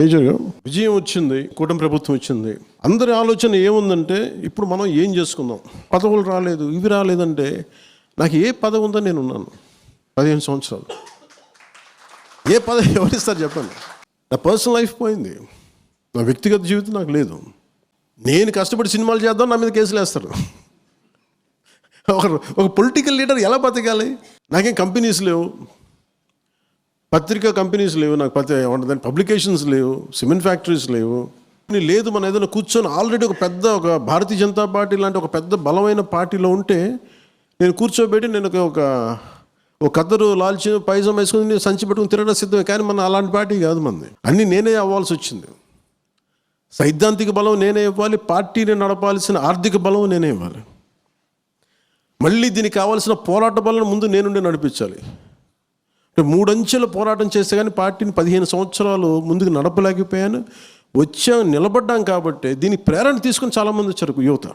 మేజర్గా విజయం వచ్చింది, కూటమి ప్రభుత్వం వచ్చింది. అందరి ఆలోచన ఏముందంటే ఇప్పుడు మనం ఏం చేసుకుందాం, పదవులు రాలేదు, ఇవి రాలేదంటే నాకు ఏ పదవి ఉందని నేను ఉన్నాను 15 సంవత్సరాలు. ఏ పదవి ఎవరిస్తారు చెప్పండి? నా పర్సనల్ లైఫ్ పోయింది, నా వ్యక్తిగత జీవితం నాకు లేదు. నేను కష్టపడి సినిమాలు చేద్దాం, నా మీద కేసులు వేస్తారు. ఒక పొలిటికల్ లీడర్ ఎలా బతకాలి? నాకేం కంపెనీస్ లేవు, పత్రికా కంపెనీస్ లేవు, నాకు పబ్లికేషన్స్ లేవు, సిమెంట్ ఫ్యాక్టరీస్ లేవు, లేదు. మనం ఏదైనా కూర్చొని ఆల్రెడీ ఒక భారతీయ జనతా పార్టీ లాంటి ఒక పెద్ద బలమైన పార్టీలో ఉంటే నేను కూర్చోబెట్టి నేను ఒక కద్దరు లాల్చి పైజం వేసుకుని సంచి పెట్టుకుని తిరగడం సిద్ధమే. కానీ మన అలాంటి పార్టీ కాదు మంది. అన్నీ నేనే అవ్వాల్సి వచ్చింది. సైద్ధాంతిక బలం నేనే ఇవ్వాలి, పార్టీని నడపాల్సిన ఆర్థిక బలం నేనే ఇవ్వాలి, మళ్ళీ దీనికి కావాల్సిన పోరాట బలం ముందు నేనుండి నడిపించాలి. 3 అంచెల పోరాటం చేస్తే కానీ పార్టీని 15 సంవత్సరాలు ముందుకు నడపలేకపోయాను. నిలబడ్డాం కాబట్టి దీనికి ప్రేరణ తీసుకుని చాలామంది వచ్చారు యువత.